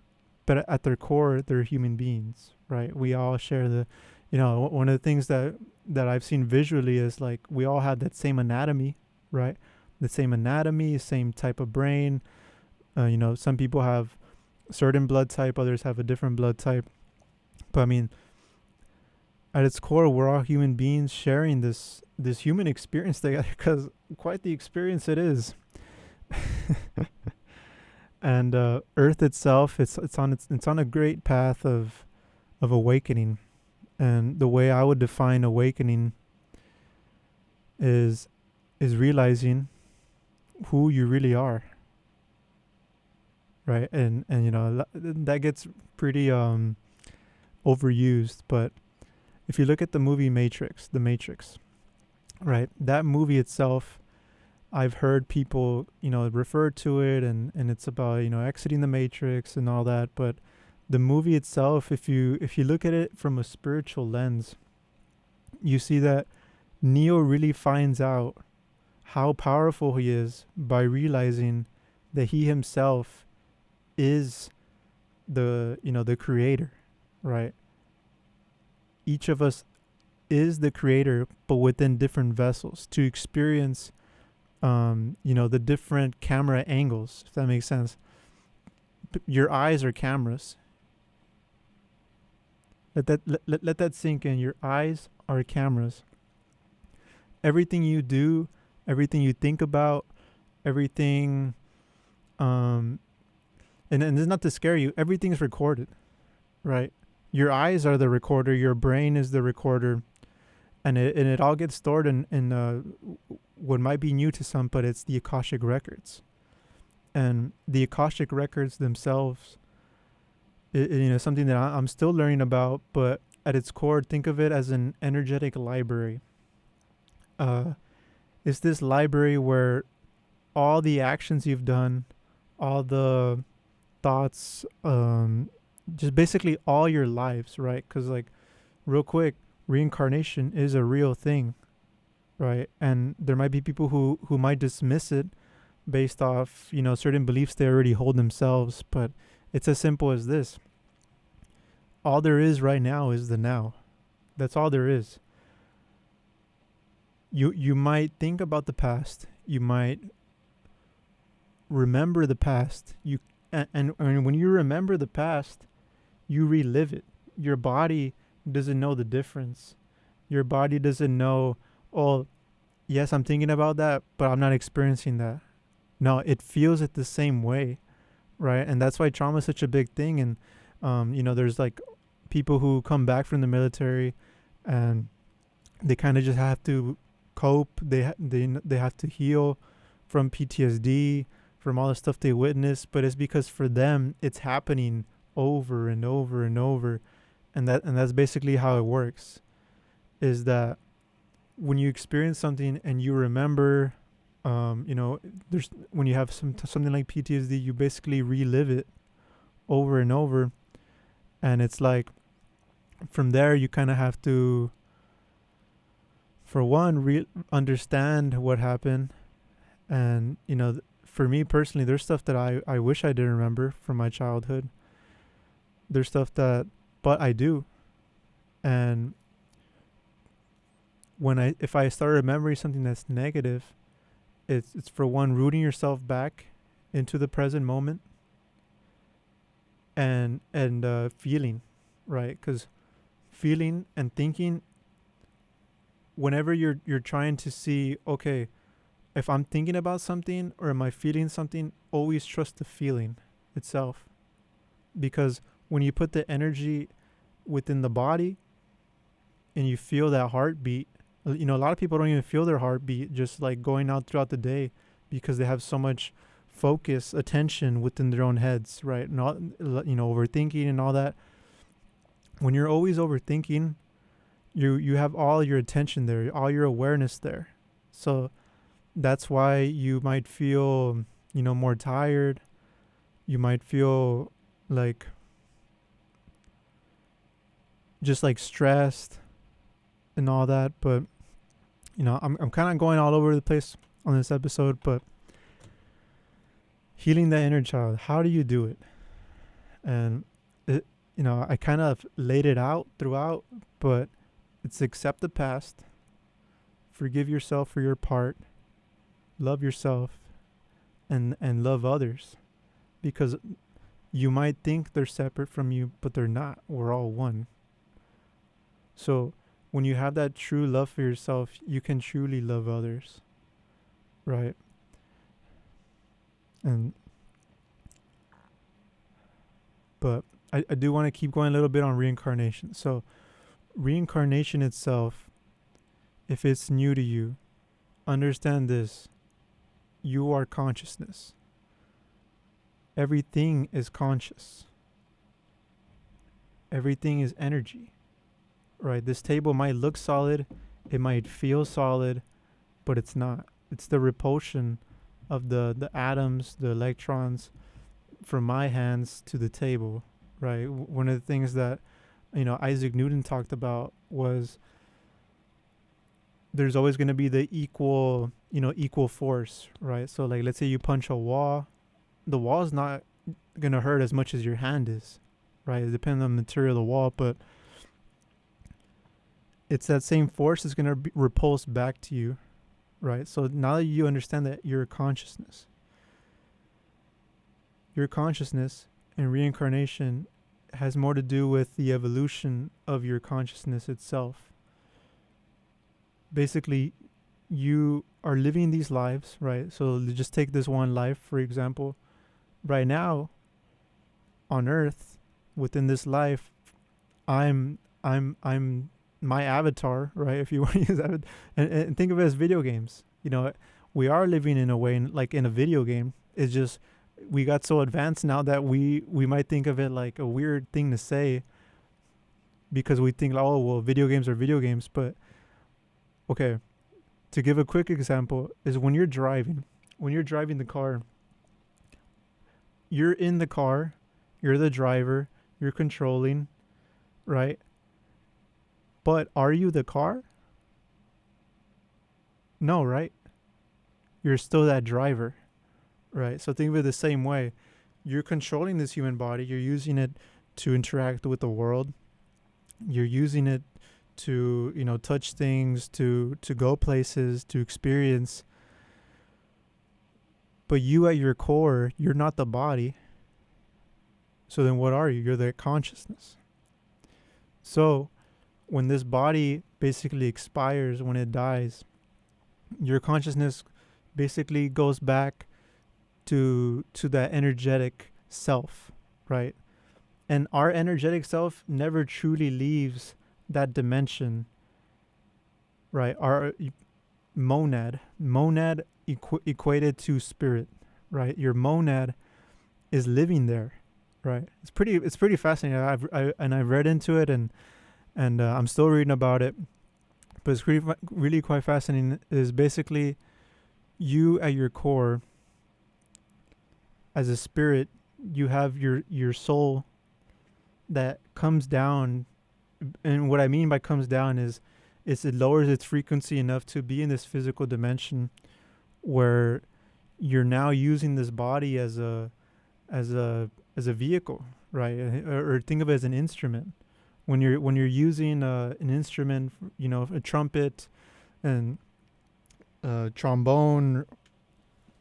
But at their core, they're human beings, right? We all share one of the things that I've seen visually is like we all have that same anatomy, right? The same anatomy, same type of brain. Some people have certain blood type, others have a different blood type. But I mean, at its core, we're all human beings sharing this human experience together, because quite the experience it is. And Earth itself, it's on a great path of awakening. And the way I would define awakening is realizing who you really are, right? And that gets pretty overused, but if you look at the movie The Matrix, right? That movie itself, I've heard people, refer to it, and it's about, exiting the Matrix and all that. But the movie itself, if you look at it from a spiritual lens, you see that Neo really finds out how powerful he is by realizing that he himself is the creator, right? Each of us is the creator, but within different vessels to experience the different camera angles, if that makes sense. Your eyes are cameras. Let that sink in. Your eyes are cameras. Everything you do, everything you think about, everything, and it's not to scare you, everything's recorded, right? Your eyes are the recorder, your brain is the recorder, and it all gets stored in what might be new to some, but it's the Akashic Records. And the Akashic Records themselves, something that I'm still learning about, but at its core, think of it as an energetic library. It's this library where all the actions you've done, all the thoughts, just basically all your lives, right? Because, like, real quick, reincarnation is a real thing, right? And there might be people who might dismiss it based off, certain beliefs they already hold themselves, but it's as simple as this. All there is right now is the now. That's all there is. You might think about the past. You might remember the past. And when you remember the past, you relive it. Your body doesn't know the difference. Your body doesn't know, oh, yes, I'm thinking about that, but I'm not experiencing that. No, it feels it the same way, right? And that's why trauma is such a big thing. And, there's like people who come back from the military and they kind of just have to cope. They have to heal from PTSD, from all the stuff they witnessed, but it's because for them it's happening over and over and over. And that's basically how it works, is that when you experience something and you remember, there's when you have something like PTSD, you basically relive it over and over. And it's like from there you kind of have to, for one, understand what happened. And for me personally, there's stuff that I wish I didn't remember from my childhood. There's stuff but I do. And if I start remembering something that's negative, it's for one, rooting yourself back into the present moment and feeling, right? Because feeling and thinking, whenever you're trying to see, okay, if I'm thinking about something or am I feeling something, always trust the feeling. itself. Because when you put the energy within the body and you feel that heartbeat, a lot of people don't even feel their heartbeat just like going out throughout the day because they have so much focus, attention within their own heads, right? Not, overthinking and all that. When you're always overthinking, you have all your attention there, all your awareness there. So that's why you might feel, more tired. You might feel like just like stressed and all that. But I'm kind of going all over the place on this episode, but healing the inner child, how do you do it? And it, I kind of laid it out throughout, but it's accept the past, forgive yourself for your part, love yourself, and love others, because you might think they're separate from you, but they're not. We're all one. So when you have that true love for yourself, you can truly love others, right? But I do want to keep going a little bit on reincarnation. So reincarnation itself, if it's new to you, understand this. You are consciousness. Everything is conscious. Everything is energy, right? This table might look solid, it might feel solid, but it's not. It's the repulsion of the atoms, the electrons from my hands to the table, right? One of the things that, Isaac Newton talked about was there's always going to be the equal force, right? So like, let's say you punch a wall, the wall is not going to hurt as much as your hand is, right? It depends on the material of the wall, but it's that same force that's going to repulse back to you, right? So now that you understand that your consciousness and reincarnation has more to do with the evolution of your consciousness itself. Basically, you are living these lives, right? So just take this one life, for example. Right now, on Earth, within this life, I'm my avatar, right? If you want to use that, and think of it as video games. We are living in a way, like in a video game. It's just we got so advanced now that we might think of it like a weird thing to say, because we think, oh well, video games are video games. But okay, to give a quick example is when you're driving the car, you're in the car, you're the driver, you're controlling, right? But are you the car? No, right? You're still that driver, right? So think of it the same way. You're controlling this human body. You're using it to interact with the world. You're using it to, touch things, to go places, to experience. But you at your core, you're not the body. So then what are you? You're the consciousness. So when this body basically expires, when it dies, your consciousness basically goes back to that energetic self, right? And our energetic self never truly leaves that dimension, right? Our monad equated to spirit, right? Your monad is living there, right? It's pretty fascinating. I've read into it and I'm still reading about it, but it's really quite fascinating. Is basically you at your core, as a spirit, you have your soul that comes down. And what I mean by comes down is it lowers its frequency enough to be in this physical dimension where you're now using this body as a vehicle, right? Or think of it as an instrument. When you're using an instrument, a trumpet and trombone,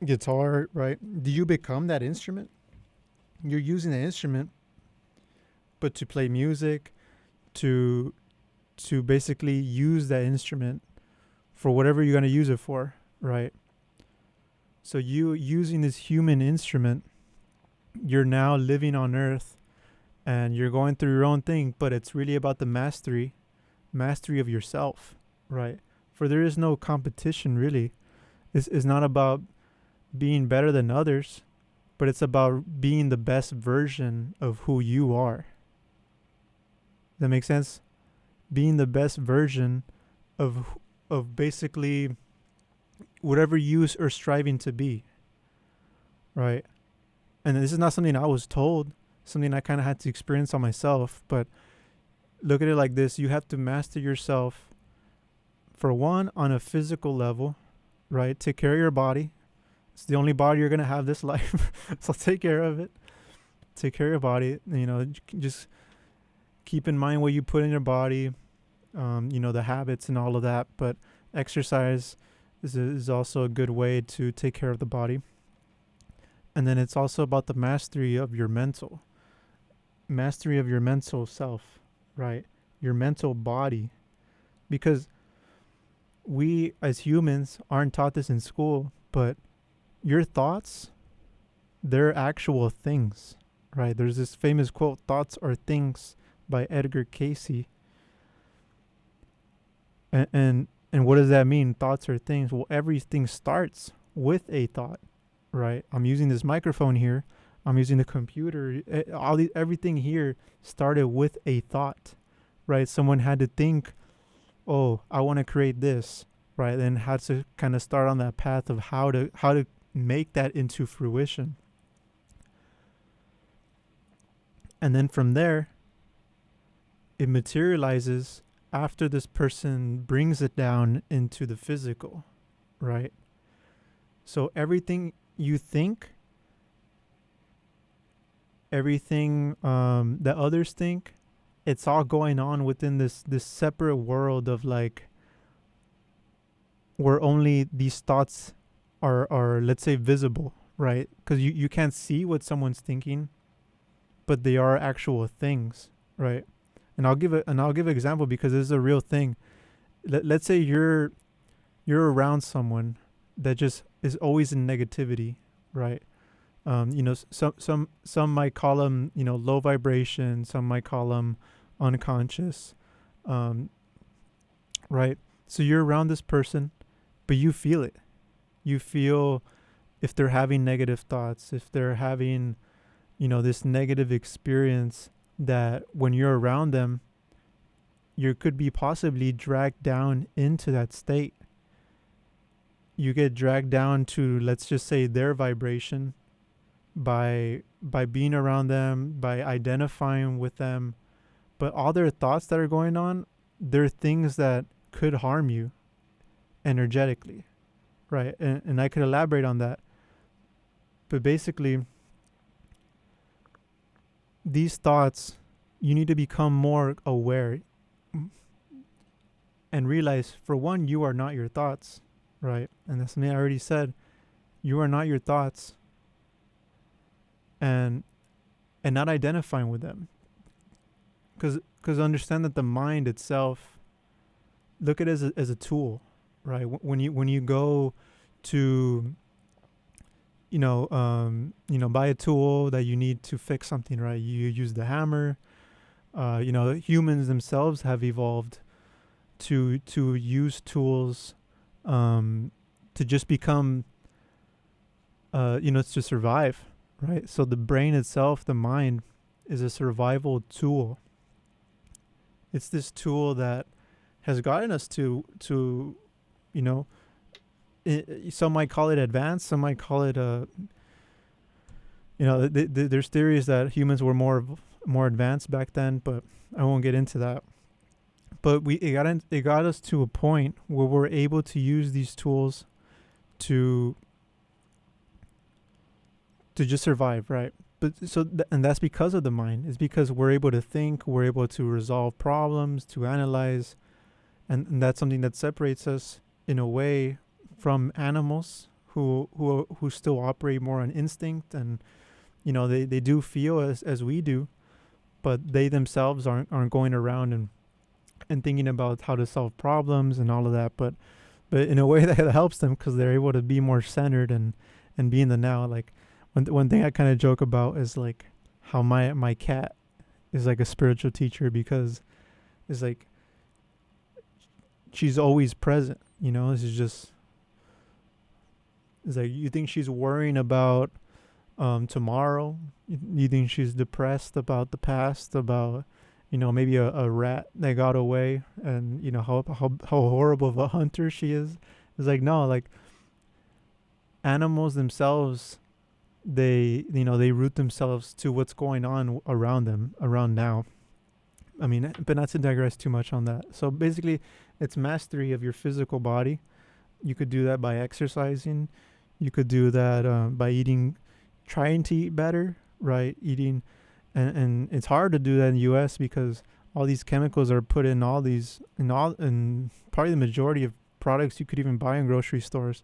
guitar, right? Do you become that instrument? You're using the instrument, but to play music, to basically use that instrument for whatever you're going to use it for, right? So you using this human instrument you're now living on earth and you're going through your own thing, but it's really about the mastery of yourself, right? For there is no competition really. It's not about being better than others, but it's about being the best version of who you are. Does that make sense? Being the best version of basically whatever you are striving to be, right? And this is not something I was told, something I kind of had to experience on myself, but look at it like this. You have to master yourself, for one, on a physical level, right? Take care of your body. It's the only body you're going to have this life. So take care of it. Take care of your body. You know, just keep in mind what you put in your body, you know, the habits and all of that. But exercise is also a good way to take care of the body. And then it's also about the mastery of your mental self, right? Your mental body. Because we as humans aren't taught this in school, but your thoughts, they're actual things, right? There's this famous quote, "Thoughts are things," by Edgar Cayce. And what does that mean? Thoughts are things. Well, everything starts with a thought, right? I'm using this microphone here. I'm using the computer. Everything here started with a thought, right? Someone had to think, oh, I want to create this, right? Then had to kind of start on that path of how to make that into fruition. And then from there, it materializes after this person brings it down into the physical, right? So everything you think, everything that others think, it's all going on within this separate world of like, where only these thoughts are let's say visible, right? Because you can't see what someone's thinking, but they are actual things, right? And I'll give an example because this is a real thing. Let's say you're around someone that just is always in negativity, right? You know, some might call them, you know, low vibration. Some might call them unconscious, right? So you're around this person, but you feel it. You feel if they're having negative thoughts, if they're having, you know, this negative experience, that when you're around them, you could be possibly dragged down into that state. You get dragged down to, let's just say, their vibration by being around them, by identifying with them. But all their thoughts that are going on, they're things that could harm you energetically, right? And I could elaborate on that. But basically, these thoughts, you need to become more aware and realize, for one, you are not your thoughts, right? And that's something I already said. You are not your thoughts. And not identifying with them. Because understand that the mind itself, look at it as a tool, right? When you go to, buy a tool that you need to fix something, right? You use the hammer. Humans themselves have evolved to use tools to just become, to survive, right? So the brain itself, the mind, is a survival tool. It's this tool that has gotten us to some might call it advanced, some might call it there's theories that humans were more advanced back then, but I won't get into that. But it got us to a point where we're able to use these tools to just survive, right? But and that's because of the mind. It's because we're able to think, we're able to resolve problems, to analyze, and that's something that separates us in a way from animals who still operate more on instinct, and they do feel as we do, but they themselves aren't going around and thinking about how to solve problems and all of that, but in a way that helps them because they're able to be more centered and be in the now. Like one thing I kind of joke about is like how my cat is like a spiritual teacher, because it's like she's always present. This is just, it's like you think she's worrying about tomorrow. You think she's depressed about the past, about maybe a rat that got away, and how horrible of a hunter she is. It's like, no, like animals themselves, they root themselves to what's going on around them, around now. I mean, but not to digress too much on that. So basically, it's mastery of your physical body. You could do that by exercising. You could do that by eating, trying to eat better, right? Eating, and it's hard to do that in the U.S. because all these chemicals are put in in probably the majority of products you could even buy in grocery stores.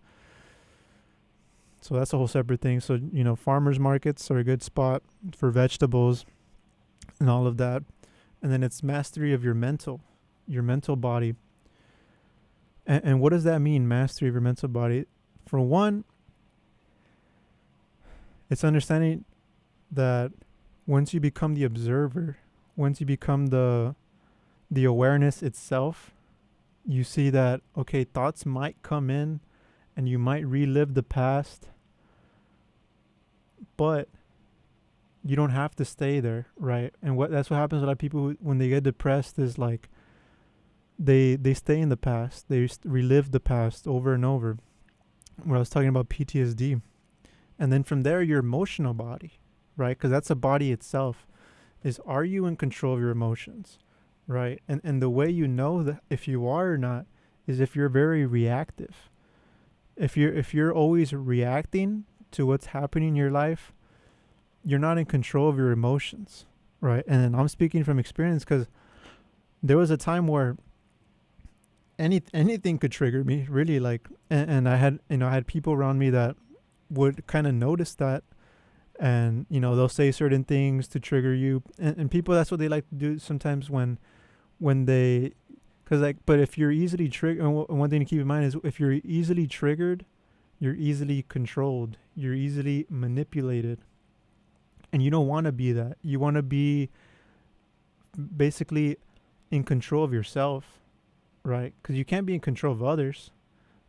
So that's a whole separate thing. So, farmers markets are a good spot for vegetables and all of that. And then it's mastery of your mental body. And what does that mean, mastery of your mental body? For one, it's understanding that once you become the observer, once you become the awareness itself, you see that, okay, thoughts might come in and you might relive the past, but you don't have to stay there, right? And that's what happens with a lot of people when they get depressed, is like they stay in the past. They relive the past over and over. Where I was talking about PTSD. And then from there, your emotional body, right? Because that's a body itself. Is, are you in control of your emotions, right? And the way you know that if you are or not is if you're very reactive. If you're always reacting to what's happening in your life, you're not in control of your emotions, right? And I'm speaking from experience, because there was a time where anything could trigger me, really, like, and I had people around me that would kind of notice that, and they'll say certain things to trigger you, and people, that's what they like to do sometimes when they, because like, but if you're easily triggered, and one thing to keep in mind is, if you're easily triggered, you're easily controlled, you're easily manipulated, and you don't want to be that. You want to be basically in control of yourself, right? Because you can't be in control of others,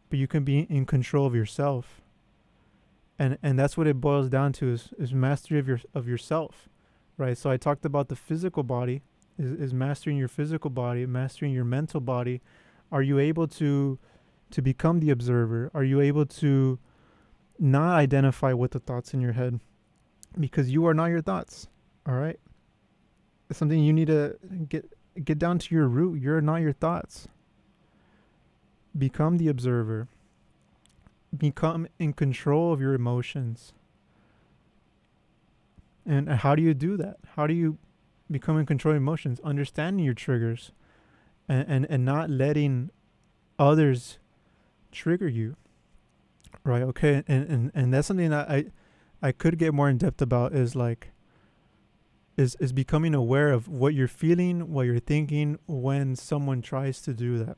but you can be in control of yourself. And that's what it boils down to, is mastery of yourself, right? So I talked about the physical body, is mastering your physical body, mastering your mental body. Are you able to become the observer? Are you able to not identify with the thoughts in your head? Because you are not your thoughts, all right? It's something you need to get down to your root. You're not your thoughts. Become the observer. Become in control of your emotions. And how do you do that? How do you become in control of emotions? Understanding your triggers, and not letting others trigger you, right? Okay, and that's something that I could get more in depth about, is like is becoming aware of what you're feeling, what you're thinking when someone tries to do that.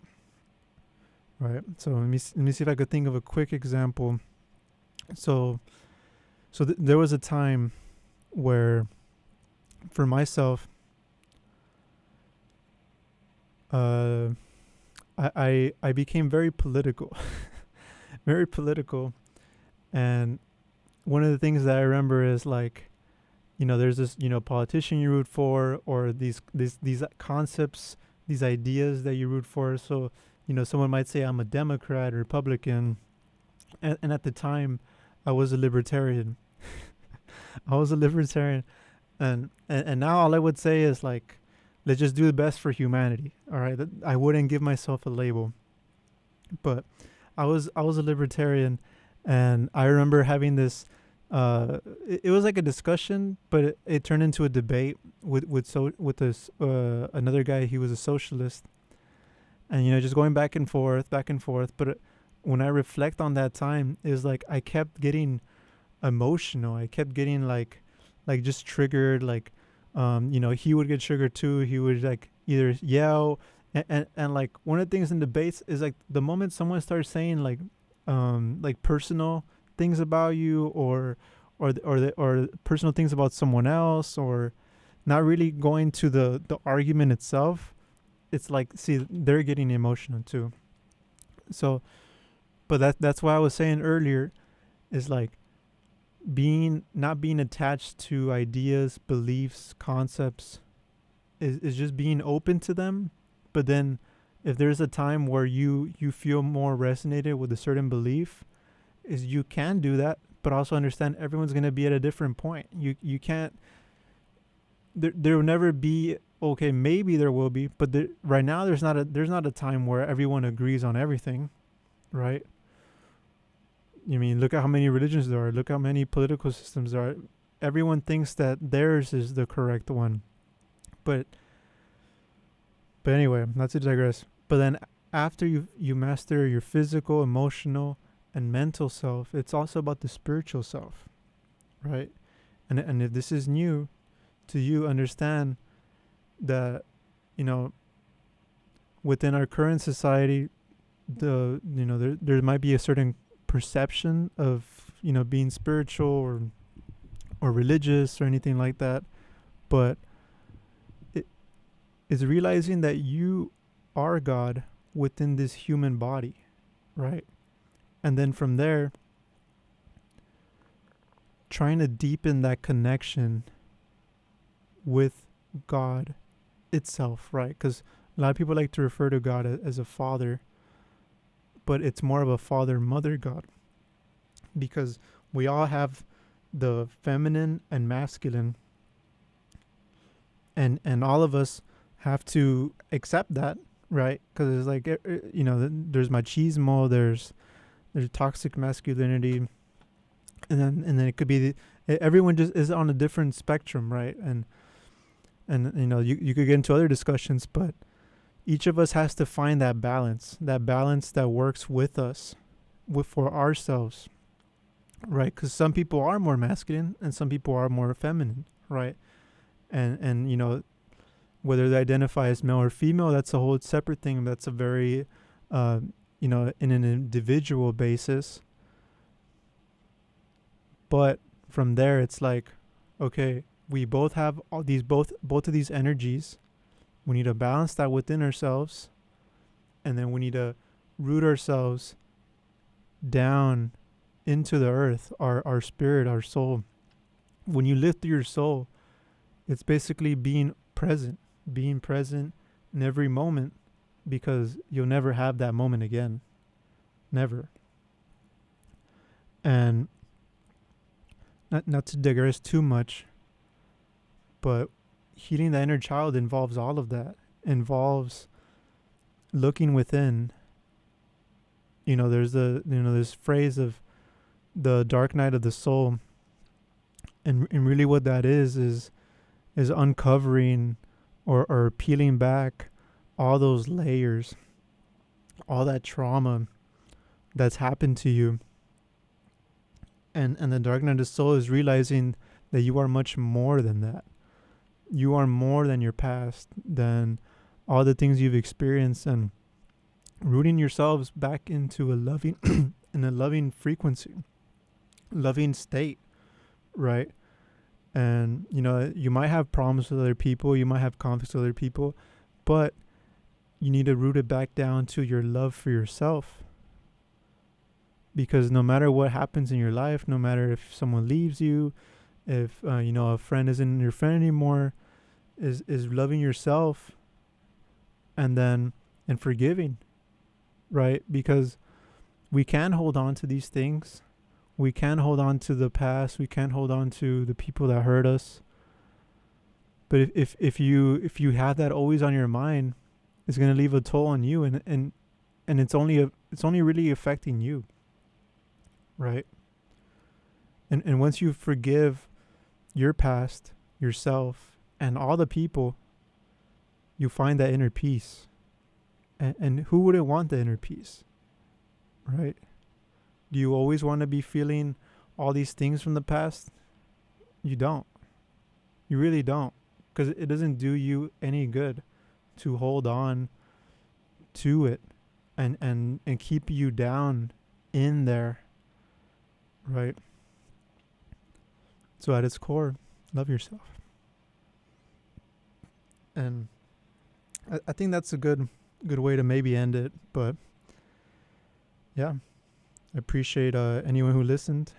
Right. So let me see if I could think of a quick example. So there was a time where, for myself, I became very political, very political, and one of the things that I remember is like, there's this politician you root for, or these concepts, these ideas that you root for. So someone might say, I'm a Democrat or Republican. And at the time, I was a libertarian. I was a libertarian. And now all I would say is, like, let's just do the best for humanity. All right. I wouldn't give myself a label. But I was a libertarian. And I remember having this, it was like a discussion, but it turned into a debate with this another guy. He was a socialist. And, just going back and forth. But when I reflect on that time, is like I kept getting emotional. I kept getting like just triggered. Like, he would get triggered too. He would like either yell. And like one of the things in debates is like the moment someone starts saying like personal things about you, or or personal things about someone else, or not really going to the argument itself. It's like, see, they're getting emotional too. So, but that's why I was saying earlier, is like not being attached to ideas, beliefs, concepts, is just being open to them. But then if there's a time where you feel more resonated with a certain belief, is you can do that, but also understand everyone's going to be at a different point. You can't, there will never be, okay, maybe there will be, but right now there's not a time where everyone agrees on everything, right? You mean, look at how many religions there are, look how many political systems there are. Everyone thinks that theirs is the correct one. But anyway, not to digress. But then after you master your physical, emotional, and mental self, it's also about the spiritual self, right? And if this is new to you, understand that, within our current society, there might be a certain perception of being spiritual or religious or anything like that, but it is realizing that you are God within this human body, right? And then from there, trying to deepen that connection with God itself, right? Because a lot of people like to refer to God as a father, but it's more of a father-mother God, because we all have the feminine and masculine, and all of us have to accept that, right? Because it's like, there's machismo, there's toxic masculinity, and then it could be everyone just is on a different spectrum, right? And you could get into other discussions, but each of us has to find that balance that works with us, for ourselves, right? Because some people are more masculine and some people are more feminine, right? And whether they identify as male or female, that's a whole separate thing. That's a very in an individual basis. But from there, it's like, okay, we both have all these both of these energies. We need to balance that within ourselves, and then we need to root ourselves down into the earth, our spirit, our soul. When you lift your soul, it's basically being present in every moment, because you'll never have that moment again. Never. And not to digress too much, but healing the inner child involves all of that. Involves looking within. There's this phrase of the dark night of the soul, and really what that is uncovering or peeling back all those layers, all that trauma that's happened to you. And the dark night of the soul is realizing that you are much more than that. You are more than your past, than all the things you've experienced, and rooting yourselves back into a loving in a loving frequency, loving state, right? And you might have problems with other people, you might have conflicts with other people, but you need to root it back down to your love for yourself. Because no matter what happens in your life, no matter if someone leaves you, if a friend isn't your friend anymore, is loving yourself and forgiving, right? Because we can hold on to these things. We can hold on to the past. We can hold on to the people that hurt us. But if you have that always on your mind, it's going to leave a toll on you, and it's only really affecting you, right? And once you forgive your past, yourself, and all the people, you find that inner peace. And who wouldn't want the inner peace, right? Do you always want to be feeling all these things from the past? You don't. You really don't. Because it doesn't do you any good to hold on to it and keep you down in there, right? So at its core, love yourself. And I think that's a good way to maybe end it. But yeah, I appreciate anyone who listened.